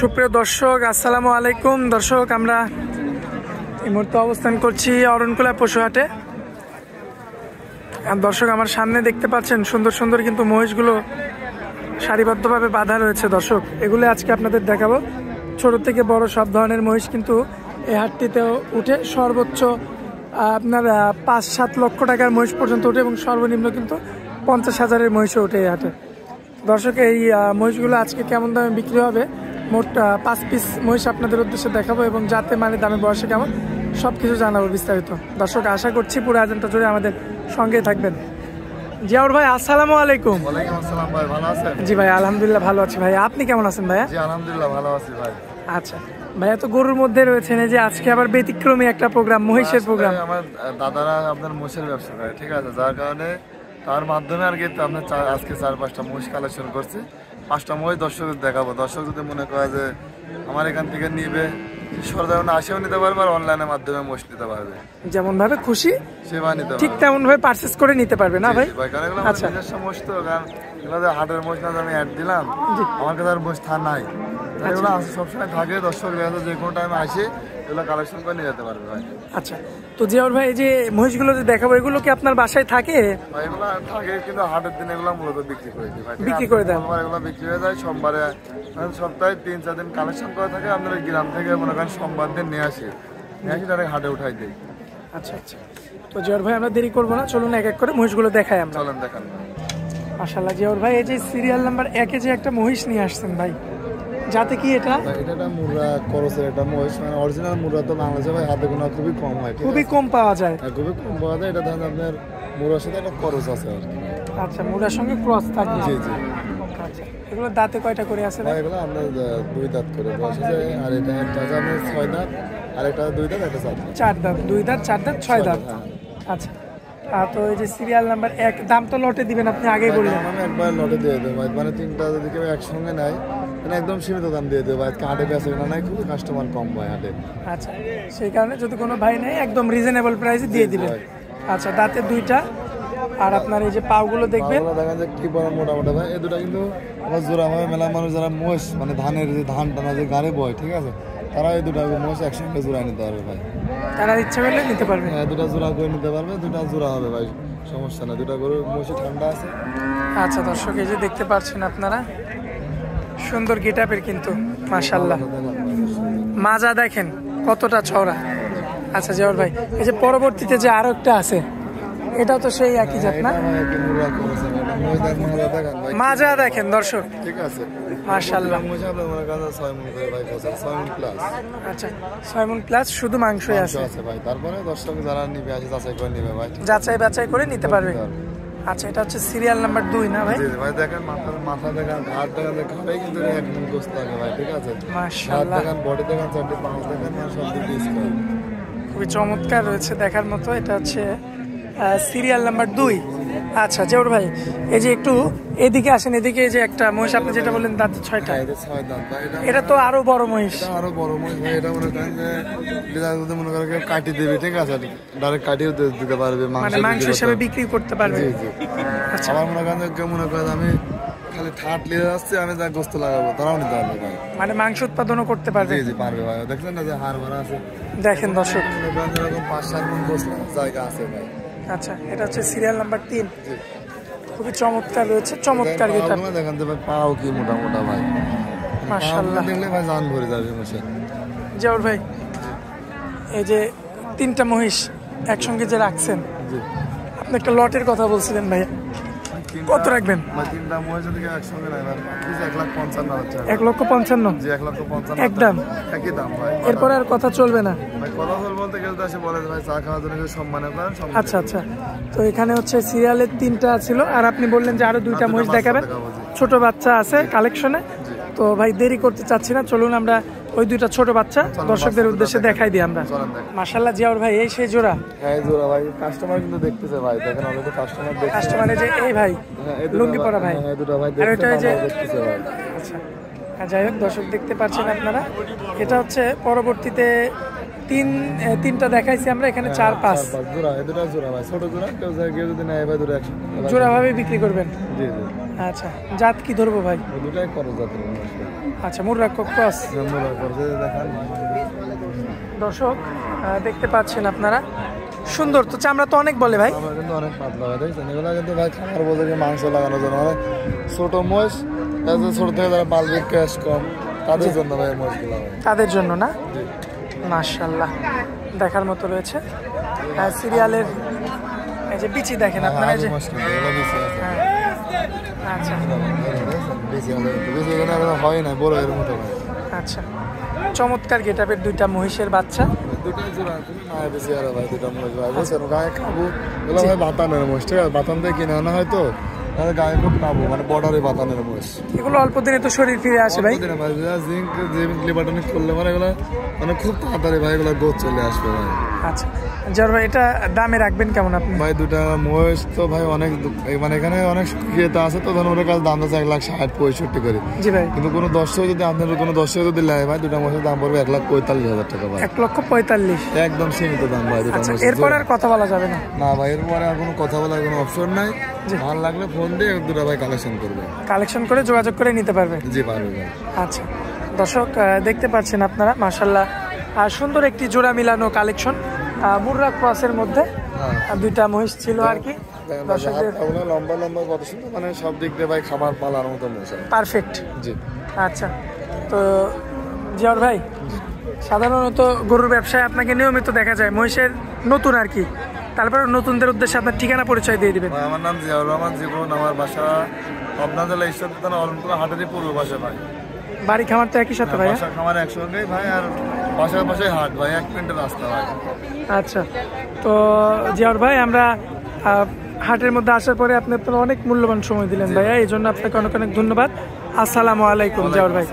সুপ্রিয় দর্শক, আসসালামু আলাইকুম। দর্শক, আমরা এই মুহূর্তে অবস্থান করছি অরণকুলা পশুহাটে। দর্শক, আমার সামনে দেখতে পাচ্ছেন সুন্দর সুন্দর কিন্তু মহিষগুলো সারিবদ্ধভাবে বাঁধা রয়েছে। দর্শক, এগুলো আজকে আপনাদের দেখাবো। ছোট থেকে বড় সব ধরনের মহিষ কিন্তু এই হাটটিতেও উঠে। সর্বোচ্চ আপনার ৫-৭ লক্ষ টাকার মহিষ পর্যন্ত ওঠে এবং সর্বনিম্ন কিন্তু 50,000-এর মহিষও ওঠে এই হাটে। দর্শক, এই মহিষগুলো আজকে কেমন দামে বিক্রি হবে, মোট 5 পিস মহিষ আপনাদের উদ্দেশ্যে দেখাবো এবং যাতে মানে দামে বয়সে কেমন সব কিছু জানাবো বিস্তারিত। দর্শক, আশা করছি পুরো আয়োজনটা জুড়ে আমাদের সঙ্গেই থাকবেন। জিয়াউর ভাই, আসসালামু আলাইকুম। ওয়ালাইকুম আসসালাম ভাই, ভালো আছেন? জি ভাই, আলহামদুলিল্লাহ ভালো আছি। ভাই, আপনি কেমন আছেন ভাইয়া? জি আলহামদুলিল্লাহ ভালো আছি ভাই। আচ্ছা ভাইয়া, তো গরুর মধ্যে রয়েছেন, এই যে আজকে আবার ব্যতিক্রমী একটা প্রোগ্রাম, মহিষের প্রোগ্রাম। আমার দাদারা আপনার মহিষের ব্যবসা করে, ঠিক আছে, যার কারণে তার মাধ্যমে আর কি আপনার আজকে 4-5টা মহিষ কালেকশন করছি। 5টা মহিষ দর্শকদের দেখাবো। দর্শক যদি মনে করে যে আমার এখান থেকে নিবে, সরদারনে আসেও নিতে পারবে আর অনলাইনের মাধ্যমে মহিষ নিতে পারবে, যেমন ভাবে খুশি সেবা নিতে ঠিক পারবে, তেমন ভাবে পারচেজ করে নিতে পারবে না ভাই? কারণ এগুলো আচ্ছা, নিজস্ব মহিষ তো, কারণ এগুলো যে হাটের মহিষ না, আমি অ্যাড দিলাম, আমার কাছে আর মহিষ নাই, এগুলো সবসময় থাকে। দর্শক যে কোনো টাইমে আসে এগুলো কালেকশন করে নিয়ে যেতে পারবে ভাই। আচ্ছা, তো জিয়াউর ভাই, এই যে মহিষগুলো যে দেখাবো, এগুলো কি আপনার বাসায় থাকে? ভাই এগুলো থাকে, কিন্তু হাটের দিন এগুলো মূলত বিক্রি করে দিই ভাই। বিক্রি করে দেন? এগুলো বিক্রি হয়ে যায় সোমবারে, সপ্তাহে 3-4 দিন কালেকশন করে থাকে। আপনার গ্রাম থেকে মনে করেন সোমবার দিন নিয়ে আসি তারা হাটে উঠাই দিই। আচ্ছা আচ্ছা, তো জিয়াউর ভাই, আমরা দেরি করবো না, চলুন এক এক করে মহিষগুলো দেখাই আমরা। চলেন দেখান। মাশাআল্লাহ জিয়াউর ভাই, এই যে সিরিয়াল নাম্বার 1-এ যে একটা মহিষ নিয়ে আসছেন ভাই, যাতে কি এটা? এটা মুরা করসের একটা মহিষ, মানে অরিজিনাল মুরা তো বাংলাদেশে ভাই হাতে গোনা খুবই কম হয়, খুবই কম পাওয়া যায়। খুবই কম পাওয়া যায়। এটা ধরেন আপনার মুরার সাথে একটা করস আছে আর কি। আচ্ছা, মুরার সঙ্গে ক্রস থাকে? জি জি। আচ্ছা, এগুলো দাঁতে কয়টা করে আছে ভাই? এগুলো আমরা 2 দাঁত করে বসে যায়, আর এটা একটা আছে আপনার 6 দাঁত, আর একটা 2 দাঁত, একটা 4 দাঁত। 4 দাঁত, 2 দাঁত, 4 দাঁত, 6 দাঁত। আচ্ছা, তো এই যে সিরিয়াল নাম্বার 1, দাম তো লটে দিবেন আপনি আগেই বললেন। আমি একবার লটে দিয়ে দেবো ভাই, মানে 3টা যদি কেউ একসঙ্গে নেয় মানে একদম সীমিত দাম দিয়ে দেবো। আজকে হাটে বেচা কেনা নাই, খুবই কাস্টমার কম ভাই হাটে। আচ্ছা, সেই কারণে যদি কোনো ভাই নেয় একদম রিজনেবল প্রাইসে দিয়ে দিবেন। আচ্ছা, দাঁতে 2টা, আর আপনার এই যে পাগুলো দেখবেন, দেখেন যে কি বড় মোটা মোটা ভাই। এই দুটা কিন্তু আমার জোড়া ভাবে মেলা মানুষ যারা মোষ মানে ধানের যে ধান টানা যে গাড়ি বয়, ঠিক আছে, তারা এই দুটা মোষ একসঙ্গে জোড়া নিতে পারবে ভাই। তারা ইচ্ছা করলে নিতে পারবে। হ্যাঁ, 2টা জোড়া করে নিতে পারবে, 2টা জোড়া হবে ভাই, সমস্যা না। 2টা গরুর মোষে ঠান্ডা আছে। আচ্ছা দর্শক, এই যে দেখতে পাচ্ছেন আপনারা, সুন্দর গেটআপের কিন্তু মাশাআল্লাহ। মাজা দেখেন কতটা চওড়া। আচ্ছা জিয়াউর ভাই, এই যে পরবর্তীতে যে আরো একটা আছে, এটাও তো সেই একই জাত না? মাজা দেখেন দর্শক, ঠিক আছে, মাশাআল্লাহ। আচ্ছা, 6 মণ প্লাস শুধু মাংসই আছে ভাই। তারপরে দর্শক যারা নিবে আসে যাচাই করে নিবে ভাই, যাচাই বাছাই করে নিতে পারবে। আচ্ছা, এটা হচ্ছে সিরিয়াল নাম্বার 2 না ভাই? ভাই দেখেন মাথা দেখেন, ঘাট দেখেন, ঘাড়ে কিন্তু একদম গোস্ত থাকে ভাই, ঠিক আছে, মাশাআল্লাহ। দেখেন বডি দেখেন, 4টি পাঁচ দেখেন, সব দিকে স্কয়ার, খুবই চমৎকার রয়েছে দেখার মতো। এটা হচ্ছে সিরিয়াল নাম্বার 2। আচ্ছা জিয়াউর ভাই, এই যে একটু এদিকে আসেন, এদিকে এই যে একটা মহিষ আপনি যেটা বললেন দাঁত 6টা, এটা তো আরো বড় মহিষ। আরো বড় মহিষ ভাই। এটা মনে করেন যে মনে করেন কাটি দেবে, ঠিক আছে, ডাইরেক্ট কাটিও দিতে পারবে, মানে মাংস হিসেবে বিক্রি করতে পারবে। আচ্ছা, আমার মনে করেন কেউ মনে করেন আমি খালি ঠাট লিয়ে যাচ্ছি, আমি যা গোস্ত লাগাবো, তারাও নিতে পারবে ভাই, মানে মাংস উৎপাদনও করতে পারবে। জি জি পারবে ভাই। দেখলেন না যে হাড় ভরা আছে, দেখেন দর্শক, এরকম 5-7 মণ গোস্ত জায়গা আছে ভাই। আচ্ছা, এটা হচ্ছে সিরিয়াল নাম্বার 3। খুবই চমৎকার রয়েছে, চমৎকার গেটআপ। দেখেন যে ভাই পাও কি মোটা মোটা ভাই, মাশাআল্লাহ, দেখলে ভাই জান ভরে যাবে মোষে। জিয়াউর ভাই, এই যে 3টা মহিষ একসঙ্গে যে রাখছেন, আপনি একটা লটের কথা বলছিলেন ভাই, কত রাখবেন? 3টা মহিষ যদি একসঙ্গে নেয় 1,55,000 হচ্ছে। 1,55,000? জি, 1,55,000 একদম একই দাম ভাই। এরপর আর কথা চলবে না ভাই, কথা বলতে গেলে তো এসে বলে ভাই চা খাওয়ার জন্য সম্মান করেন। আচ্ছা আচ্ছা, তো এখানে হচ্ছে সিরিয়ালের 3টা ছিল, আর আপনি বললেন যে আরো 2টা মহিষ দেখাবেন, ছোট বাচ্চা আছে কালেকশনে। তো ভাই দেরি করতে চাচ্ছি না, চলুন আমরা ওই 2টা ছোট বাচ্চা দর্শকদের উদ্দেশ্যে দেখাই দিই আমরা। মাশাআল্লাহ জিয়াউর ভাই, এই সেই জোড়া? হ্যাঁ জোড়া ভাই, কাস্টমার কিন্তু দেখতেছে ভাই, দেখেন অলরেডি কাস্টমার দেখছে। কাস্টমারে যে এই ভাই লুঙ্গি পরা ভাই, হ্যাঁ দুটো ভাই আর ওইটা যে দেখতেছে ভাই। আচ্ছা, যাই হোক দর্শক দেখতে পাচ্ছেন আপনারা, এটা হচ্ছে পরবর্তীতে 3টা দেখাইছি আমরা, এখানে 4-5 জোড়া, এই দুটো জোড়া ভাই, ছোট জোড়া, কেউ যদি নেয় ভাই দুটো একসাথে জোড়া ভাবে বিক্রি করবেন। জি জি। আচ্ছা, জাত কি ধরবো ভাই? দুটাই করো জাতের। আচ্ছা, মুর্রা ক্রস। দর্শক দেখতে পাচ্ছেন আপনারা, সুন্দর তো, চামড়া তো অনেক বলে ভাই। কিন্তু অনেক পাতলা হয়, দেখছেন? এগুলো কিন্তু ভাই খাবার বলতে মাংস লাগানোর জন্য, মানে ছোট মোষ, ছোট থেকে যারা মালবিক ক্যাশ কম তাদের জন্য ভাই মোষগুলো, তাদের জন্য না? মাশাআল্লাহ, দেখার মতো রয়েছে। সিরিয়ালের এই যে বিচি দেখেন আপনারা, যে আচ্ছা হয় না বড় এর মতো। আচ্ছা, চমৎকার গেটআপের দুইটা মহিষের বাচ্চা। দুটাই জোড়া ভাই, দুটা মহিষ ভাই, বুঝছেন? গায়ে খাবো এগুলো ভাই বাতানের মোষ, ঠিক আছে? বাতান দিয়ে কিনে আনা হয় তো, গায়ে খুব খাবো, মানে বর্ডারে বাতানের মোষ। এগুলো অল্প দিনে তো শরীর ফিরে আসে ভাই। জিঙ্ক লিভার টনিক করলে মানে এগুলো মানে খুব তাড়াতাড়ি ভাই এগুলো গোছ চলে আসবে ভাই। আচ্ছা জর ভাই, এটা দামে রাখবেন কেমন আপনি? ভাই দুটা মহিষ তো ভাই অনেক, মানে এখানে অনেক ক্রেতা আছে তো, ধরুন ওদের কাছে দাম আছে 1,60-65 করে। জি ভাই। কিন্তু কোনো দর্শক যদি আপনার কোনো দর্শক যদি নেয় ভাই, দুটা মহিষের দাম পড়বে 1,45,000 টাকা ভাই। 1,45,000 একদম সীমিত দাম ভাই দুটা মহিষ। এরপর আর কথা বলা যাবে না? না ভাই, এরপরে আর কোনো কথা বলার কোনো অপশন নাই। ভালো লাগলে ফোন দিয়ে দুটা ভাই কালেকশন করবে, কালেকশন করে যোগাযোগ করে নিতে পারবে। জি পারবে ভাই। আচ্ছা দর্শক দেখতে পাচ্ছেন আপনারা, মাশাআল্লাহ সুন্দর একটি জোড়া মিলানো কালেকশন, মুর্রা ক্রসের মধ্যে দুইটা মহিষ ছিল আর কি। লম্বা লম্বা কত সুন্দর, মানে সব দিক দিয়ে ভাই খাবার পালার মতো মহিষ, পারফেক্ট। জি আচ্ছা, তো জিয়াউর ভাই, সাধারণত গরুর ব্যবসায় আপনাকে নিয়মিত দেখা যায়, মহিষের নতুন আর কি, তারপরে নতুনদের উদ্দেশ্যে আপনার ঠিকানা পরিচয় দিয়ে দিবেন। আমার নাম জিয়াউর রহমান জীবন, আমার বাসা পাবনা জেলা ঈশ্বর থানা অলমপুর হাটেরই পূর্ব পাশে ভাই। বাড়ি খামার তো একই সাথে ভাই? বাসা খামার একসঙ্গেই ভাই, আর বাসার পাশে হাট ভাই, 1 মিনিটের রাস্তা ভাই। আচ্ছা, তো জিয়াউর ভাই, আমরা হাটের মধ্যে আসার পরে আপনি আপনার অনেক মূল্যবান সময় দিলেন ভাইয়া, এই জন্য আপনাকে অনেক অনেক ধন্যবাদ। আসসালামু আলাইকুম জিয়াউর ভাই।